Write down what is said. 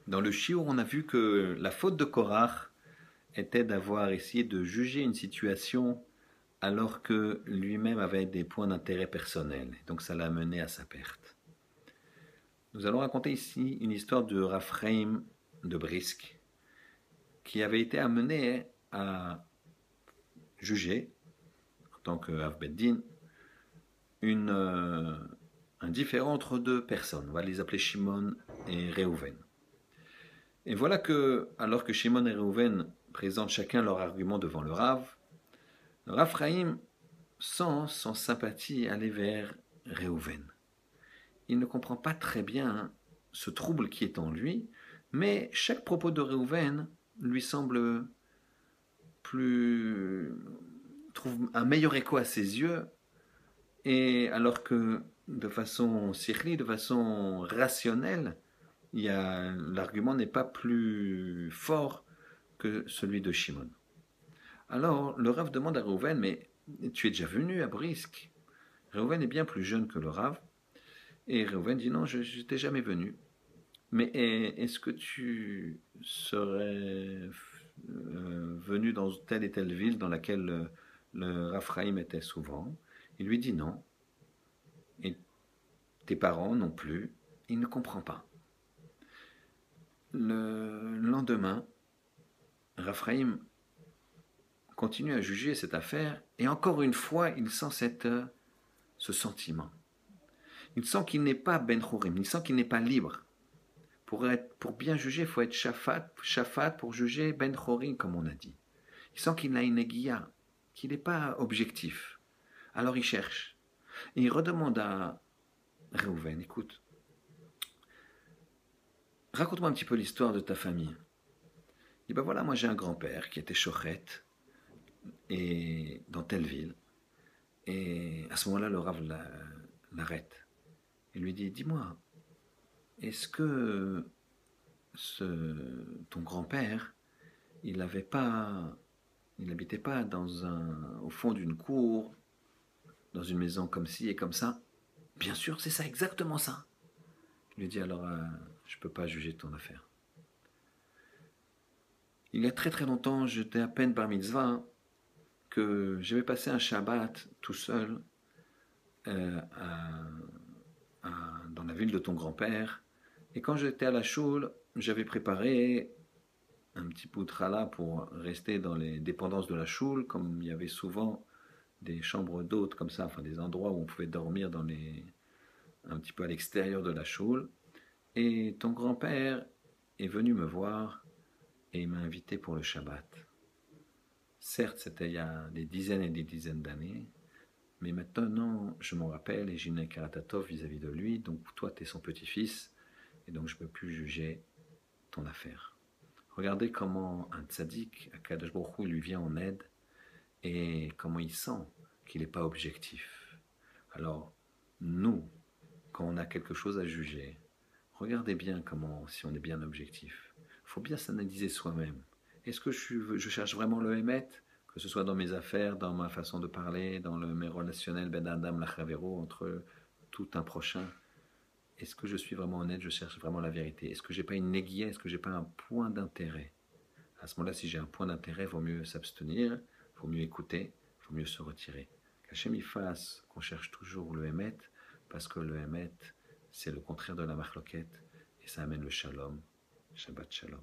Dans le shiur, on a vu que la faute de Korach était d'avoir essayé de juger une situation alors que lui-même avait des points d'intérêt personnels. Donc ça l'a mené à sa perte. Nous allons raconter ici une histoire de Raphaïm de Brisk qui avait été amené à juger, en tant que Av Beddin, un différend entre deux personnes. On va les appeler Shimon et Réhouven. Et voilà que, alors que Shimon et Réhouven présentent chacun leur argument devant le Raphaïm sent sans sympathie aller vers Réhouven. Il ne comprend pas très bien ce trouble qui est en lui, mais chaque propos de Réhouven lui semble trouve un meilleur écho à ses yeux, et alors que de façon sikhli, de façon rationnelle, l'argument n'est pas plus fort que celui de Shimon. Alors le Rav demande à Réhouven, mais tu es déjà venu à Brisk? Réhouven est bien plus jeune que le Rav, et Réhouven dit non, je n'étais jamais venu. Mais est-ce que tu serais venu dans telle et telle ville dans laquelle le Raphaïm était souvent? Il lui dit non. Et tes parents non plus. Il ne comprend pas. Le lendemain, Raphaïm continue à juger cette affaire et encore une fois, il sent ce sentiment. Il sent qu'il n'est pas Ben Chorim, il sent qu'il n'est pas libre. Pour bien juger, il faut être shafat pour juger Ben Chorim, comme on a dit. Il sent qu'il a une aiguilla, qu'il n'est pas objectif. Alors il cherche. Et il redemande à Réhouven, écoute, raconte-moi un petit peu l'histoire de ta famille. Il dit, ben voilà, moi j'ai un grand-père qui était shochet et dans telle ville. Et à ce moment-là, le Rav l'arrête. Il lui dit, dis-moi, est-ce que ton grand-père, il n'habitait pas au fond d'une cour, dans une maison comme ci et comme ça? Bien sûr, c'est ça, exactement ça. Il lui dit alors, je ne peux pas juger ton affaire. Il y a très très longtemps, j'étais à peine bar mitzvah, que j'avais passé un Shabbat tout seul dans la ville de ton grand-père. Et quand j'étais à la choule, j'avais préparé un petit poutrala pour rester dans les dépendances de la choule, comme il y avait souvent des chambres d'hôtes comme ça, enfin des endroits où on pouvait dormir un petit peu à l'extérieur de la choule. Et ton grand-père est venu me voir et il m'a invité pour le Shabbat. Certes, c'était il y a des dizaines et des dizaines d'années, mais maintenant, je m'en rappelle et j'ai une karatatov vis-à-vis de lui, donc toi, tu es son petit-fils, et donc je ne peux plus juger ton affaire. Regardez comment un tzaddik, Akadosh Baruch Hu, lui vient en aide, et comment il sent qu'il n'est pas objectif. Alors, nous, quand on a quelque chose à juger, regardez bien si on est bien objectif. Il faut bien s'analyser soi-même. Est-ce que je cherche vraiment le Hémet, que ce soit dans mes affaires, dans ma façon de parler, dans mes relationnels, Ben Adam, Lachavero, entre tout un prochain? Est-ce que je suis vraiment honnête, je cherche vraiment la vérité? Est-ce que j'ai pas une néguia, est-ce que j'ai pas un point d'intérêt? À ce moment-là, si j'ai un point d'intérêt, il vaut mieux s'abstenir, il vaut mieux écouter, il vaut mieux se retirer. Qu'Hachem y fasse qu'on cherche toujours le Hémet, parce que le Hémet, c'est le contraire de la marloquette, et ça amène le shalom. Shabbat shalom.